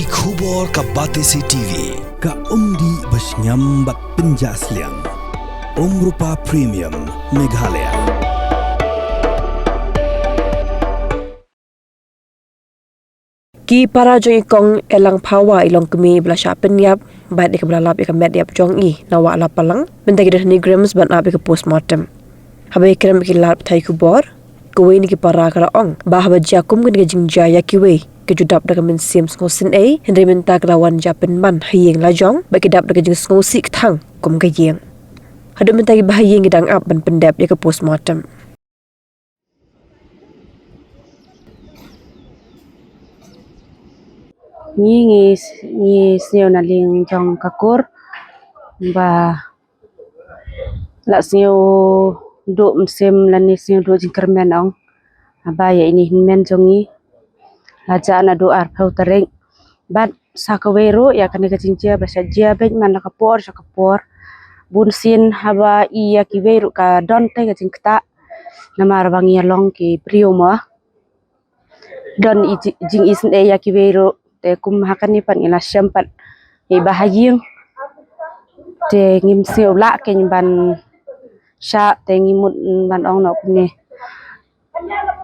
Ki khubor ka Batesi TV ka umdi basnyambat penjaslian Rupa Premium Meghalaya. Ki para jong ikong elang pawa ilong kemi belasya penyap baik di kebelalap ikan mediap jong i nawa lapalang mentagi dah ni grams ban api ke postmortem. Habai kiram kilap thai kubor kuwe ni ki para kala ong bah baja kum kan jing jaya kiwe ke judap daga men sim ngosin a hendri menta kelawan japen man hayeng lajong bagi dap daga jing ngosi thang kum ke yeng. Hadu mentagi bahayeng gidang ap ban pendap ya ke postmortem. Ni sio na ling trong kakur ba la sio do msem la ni sio do jingkermen ong ba ya ini men jongi aja na do ar phau tereng bat sakawero ya kan ka jingja ba sajia ben man la kapor sakapor bunsin haba iya kiweru ka don te ka jingkta namar bangi long ki prioma don jing isin e ya kiweru te kum hakan ni pan ila syampat e bahayeng te ngim siu la ke ban sha te ngimut ban ong no ni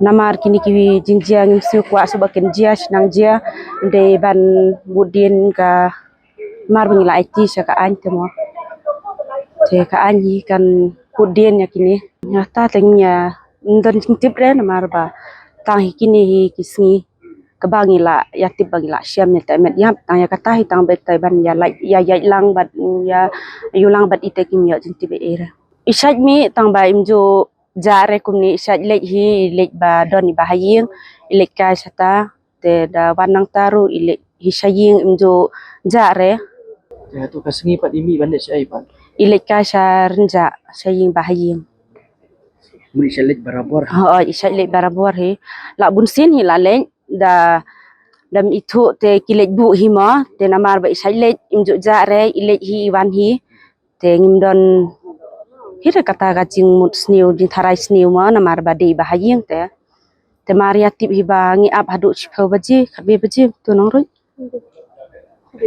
namar kini ki jingjia ngim siu kwa subaken jia nang jia de ban budin ka mar bangila IT sha ka an te mo te ka an yi kan budin ya kini nyata tengnya ndon tip re namar ba tang kini hi kisngi kabangila ya tip bangila syam ni tamet yap tang ya kata hitang bet tai ban ya like ya lang bat ya yulang bat ite kim ya jinti be era isaj mi tang ba imjo jare kum ni isaj lek hi lek ba don ba hayeng lek ka sata te da wanang taru ilek hi saying imjo jare ya tu kasengi pat imi bandit syai pat ilek ka sha renja saying ba hayeng muni syalek barabor isaj lek barabor hi la bunsin hi la lek da dam itu te kilet bu hima te namar ba isailet imjo jare ilet hi wan hi te ngimdon hira kata ka jing mut sniu jing tharai sniu ma namar ba de ba hayeng te maria tip hi ba ngi ap hadu chho baji khabe baji tu nong roi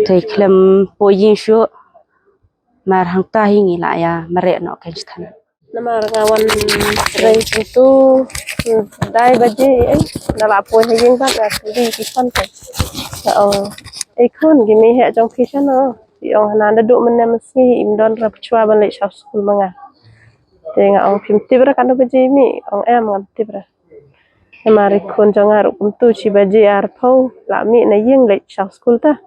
te klem poyin shu mar hang ta hi ngi la ya mare no ke sthana Namar ngawan reng itu dai baje nala poi hayeng bat la di kisan ka. Oh ikon gimi he jong kisan no. Yang hananda duk menem meski imdon rap chua ban lek shop school manga. Tenga ong pim tibra kan baje mi ong em ngam tibra. Namar ikon jong aru kumtu chi baje ar phau la mi na yeng lek shop school ta.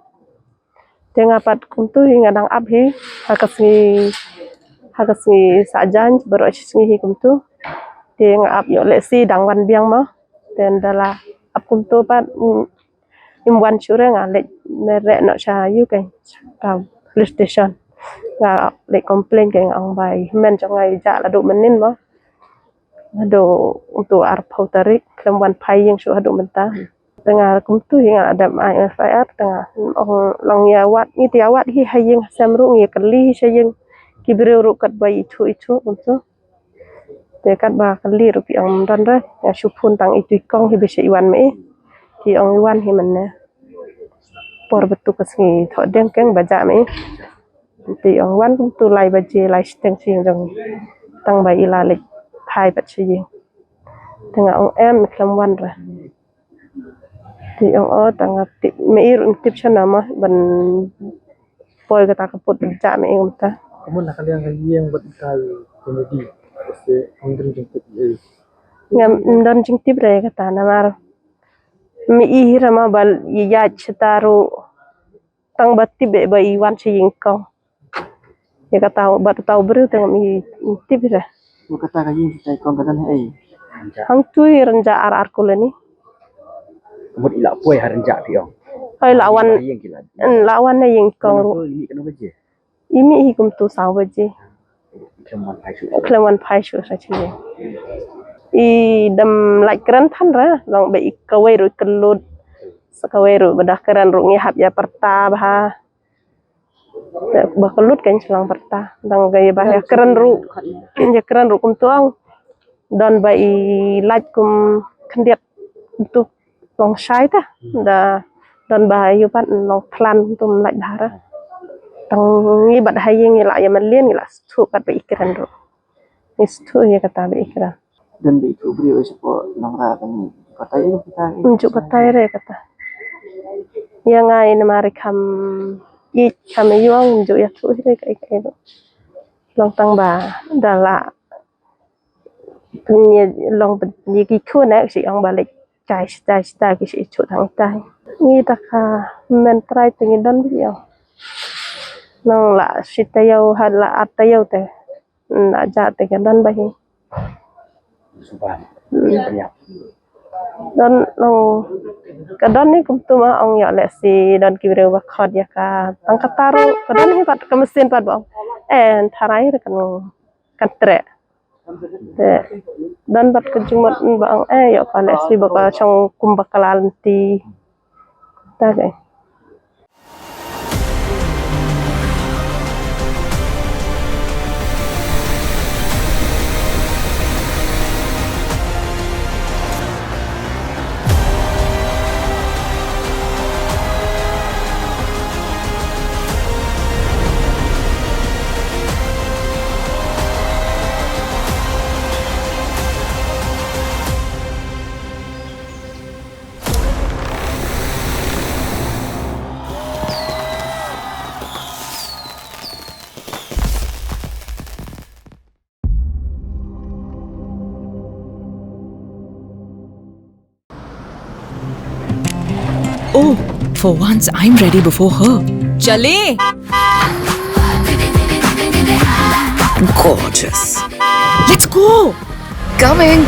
Tenga pat kumtu ngadang ab hi hakasni sajan baru asisngi hi kumtu tenga ab yo lesi dangwan biang ma ten dala ab kumtu pat imwan chure nga lek mere no cha yu kai ka police station nga lek complain kai ang bai men chong ai ja la do menin ma do untuk ar phau tarik kemwan pai yang su hadu menta tengah kumtu yang ada IFIR tengah long ya wat ni dia wat hi hayeng samru ngi kali sayeng kibreu rukat bai itu untuk dekat ba kali rupi ang dan ra ya supun tang itu kong hi bese iwan me ki ong iwan hi manne por betu kasngi thodeng keng baja me ti ong wan tu lai baje lai steng sing jong tang bai ila lek thai bat chi tengah ong em klam wan ra ti ong o tang tip me ir tip chana ma ban poi kata kaput ja me ta kamun nak kalian yang buat kai komedi se ongdrin jemput ngam ndon jing tip re kata namar mi ihira ma bal ya chitaru tang batti be bai wan chi kong ya kata bat tau bru tang mi tip re mau kata kayin kita kong katan hang tui renja ar kulani kamut ila poi harenja piong hoi lawan lawan na ying kong ini kena baje imi hi kum tu saw baje kleman pai shu sa chi I dam like keren than ra long be kawai ru kelut sakawai ru bedah keren ru ngi hap ya perta bah ba kelut kan selang perta dang gaya bah ya keren ru kum tuang don ba I like kum kendiat tu long sai ta da dan bahayu pan long plan tum laj bahara tang ni bad haying ila ya malien ila stu pat be ikran ro ni stu ya kata be ikran Dan itu beliau support nang rakan kata itu kita unjuk patai re kata yang ngai na mari kam i kam yuang unjuk ya tu re kai kai ro long tang ba dala punya long ni ki khu na si ong balik cai ki si chu thang tai ni ta kha men trai tingi dan bi yo nang la si ta yo ha la at ta yo te na ja te kan dan ba hi sumpah banyak. dan long kadon ni kum tu ma ong ya le si dan ki re wa khod ya ka tang kataro kadon hi pat ka mesin pat bang tharai re kan tre te dan bat ke jumat bang ya ka le si ba ka chong kum bakalan ti ta ke Oh, for once I'm ready before her. Chale! Gorgeous. Let's go! Coming.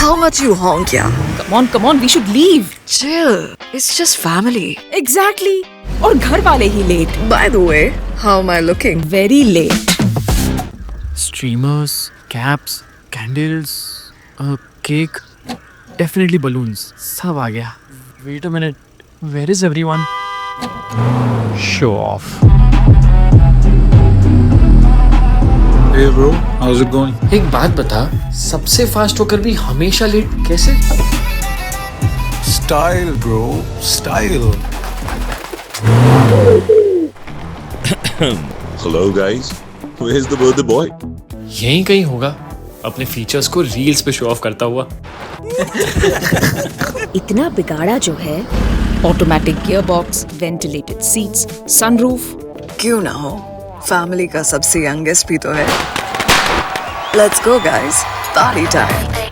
How much you honk, yeah? Come on, we should leave. Chill. It's just family. Exactly. और घर वाले ही late. By the way, how am I looking? Very late. Streamers, caps, candles, a cake, definitely balloons. सब आ गया. Wait a minute. Where is everyone? Show off. Hey bro, how's it going? एक बात बता, सबसे फास्ट होकर भी हमेशा लेट कैसे? Style bro, style. Hello guys, where's the birthday boy? यहीं कहीं होगा, अपने फीचर्स को रील्स पे शो ऑफ करता हुआ. इतना बिगाड़ा जो है. Automatic gearbox, ventilated seats, sunroof. क्यों ना हो? फैमिली का सबसे यंगेस्ट भी तो है. Let's go guys. Party time.